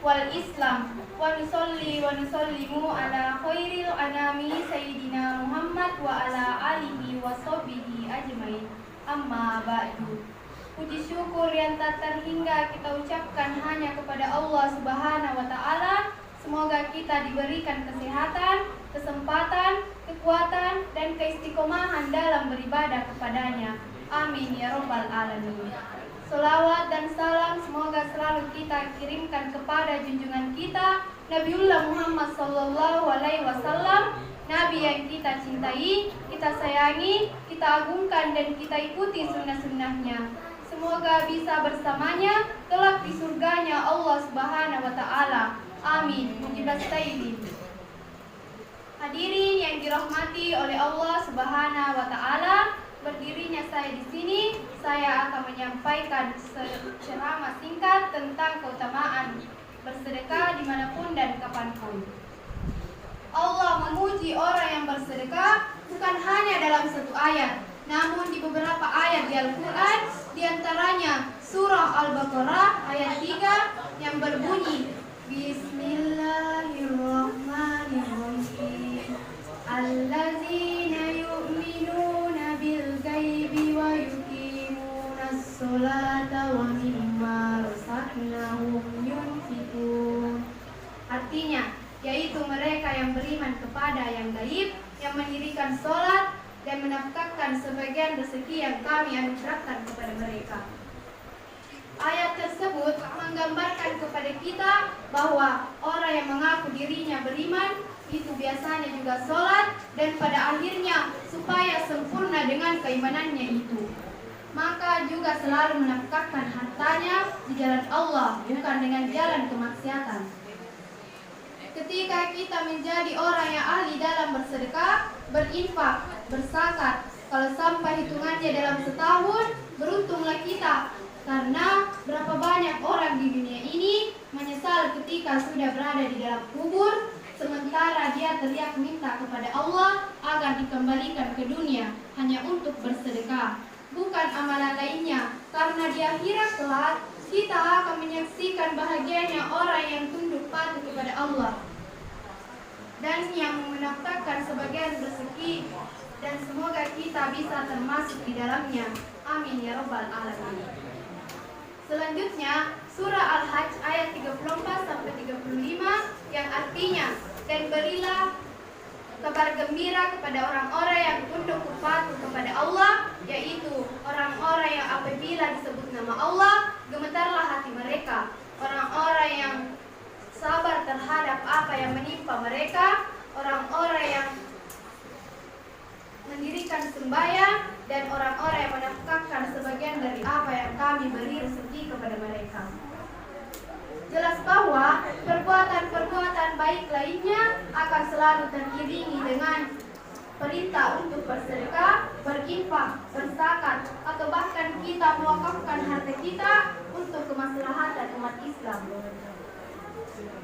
wal Islam wa nusolli wa nusollimu ala khairil anami sayyidina Muhammad wa ala alihi wa sahbihi ajmain. Amma ba'du. Puji syukur yang tak terhingga kita ucapkan hanya kepada Allah Subhanahu wa taala. Semoga kita diberikan kesehatan, kesempatan, kekuatan dan keistiqomahan dalam beribadah kepadanya. Amin ya rabbal alamin. Salawat dan salam semoga selalu kita kirimkan kepada junjungan kita Nabiullah Muhammad sallallahu alaihi wasallam, Nabi yang kita cintai, kita sayangi, kita agungkan dan kita ikuti sunnah-sunnahnya. Semoga bisa bersamanya kelak di surganya Allah Subhanahu wa taala. Amin. Mujibastaihin. Hadirin yang dirahmati oleh Allah Subhanahu wa taala, berdirinya saya di sini, saya akan menyampaikan ceramah singkat tentang keutamaan bersedekah dimanapun dan kapanpun. Allah memuji orang yang bersedekah bukan hanya dalam satu ayat, namun di beberapa ayat di Al-Quran, diantaranya surah Al-Baqarah ayat 3 yang berbunyi Bismillahirrahmanirrahim. Allazina yu'minuna bil ghaibi wa yuqimunas sholata wa mimma razaqnahum yunfiqun. Artinya, yaitu mereka yang beriman kepada yang gaib, yang mendirikan sholat dan menafkahkan sebagian rezeki yang kami anugerahkan kepada mereka. Ayat tersebut menggambarkan kepada kita bahwa orang yang mengaku dirinya beriman itu biasanya juga sholat dan pada akhirnya supaya sempurna dengan keimanannya itu, maka juga selalu menafkahkan hartanya di jalan Allah, bukan dengan jalan kemaksiatan. Ketika kita menjadi orang yang ahli dalam bersedekah, berinfak, berzakat, kalau sampai hitungannya dalam setahun, beruntunglah kita. Karena berapa banyak orang di dunia ini menyesal ketika sudah berada di dalam kubur, sementara dia teriak minta kepada Allah agar dikembalikan ke dunia hanya untuk bersedekah, bukan amalan lainnya. Karena di akhirat kelak kita akan menyaksikan bahagianya orang yang tunduk patuh kepada Allah dan yang menafkahkan sebagian rezeki, dan semoga kita bisa termasuk di dalamnya. Amin ya rabbal alamin. Selanjutnya surah Al-Hajj ayat 34 sampai 35 yang artinya, dan berilah kabar gembira kepada orang-orang yang tunduk patuh kepada Allah, yaitu orang-orang yang apabila disebut nama Allah gemetarlah hati mereka, orang-orang yang sabar terhadap apa yang menimpa mereka, orang-orang yang mendirikan sembahyang, dan orang-orang yang menafkahkan sebagian dari apa yang kami beri rezeki kepada mereka. Jelas bahwa perbuatan-perbuatan baik lainnya akan selalu teriringi dengan perintah untuk bersedekah, berinfak, berzakat, atau bahkan kita mewakafkan harta kita untuk kemaslahatan umat Islam.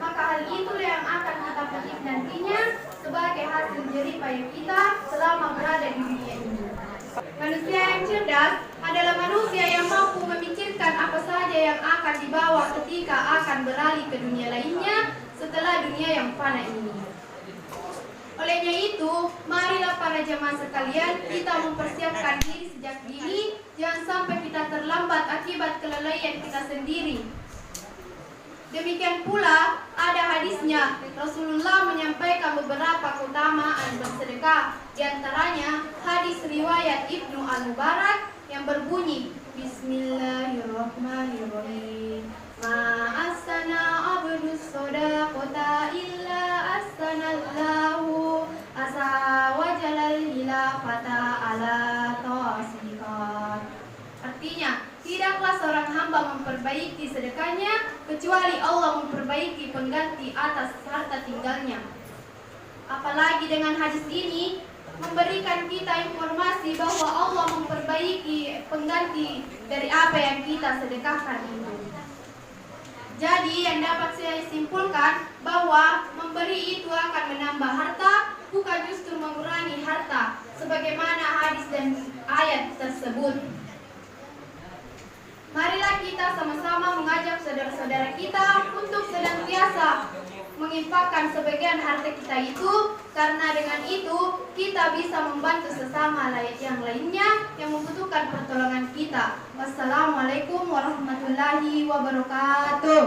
Maka hal itulah yang akan kita petik nantinya sebagai hasil jerih payah kita selama berada di dunia ini. Manusia yang cerdas adalah manusia yang mampu memikirkan apa saja yang akan dibawa ketika akan beralih ke dunia lainnya setelah dunia yang fana ini. Olehnya itu, marilah para jemaah sekalian kita mempersiapkan diri sejak dini, jangan sampai kita terlambat akibat kelalaian kita sendiri. Demikian pula ada hadisnya, Rasulullah menyampaikan beberapa keutamaan bersedekah. Di antaranya hadis riwayat Ibnu Al-Mubarak yang berbunyi Bismillahirrahmanirrahim. Ma'asana abdus sodaqota illa asanallahu asa wajalal hilafata ala tawasikat. Artinya, tidaklah seorang hamba memperbaiki sedekahnya kecuali Allah memperbaiki pengganti atas harta tinggalnya. Apalagi dengan hadis ini memberikan kita informasi bahwa Allah memperbaiki pengganti dari apa yang kita sedekahkan itu. Jadi yang dapat saya simpulkan bahwa memberi itu akan menambah harta, bukan justru mengurangi harta, sebagaimana hadis dan ayat tersebut. Marilah kita sama-sama mengajak saudara-saudara kita untuk senantiasa menginfakkan sebagian harta kita itu, karena dengan itu kita bisa membantu sesama yang lainnya yang membutuhkan pertolongan kita. Wassalamualaikum warahmatullahi wabarakatuh.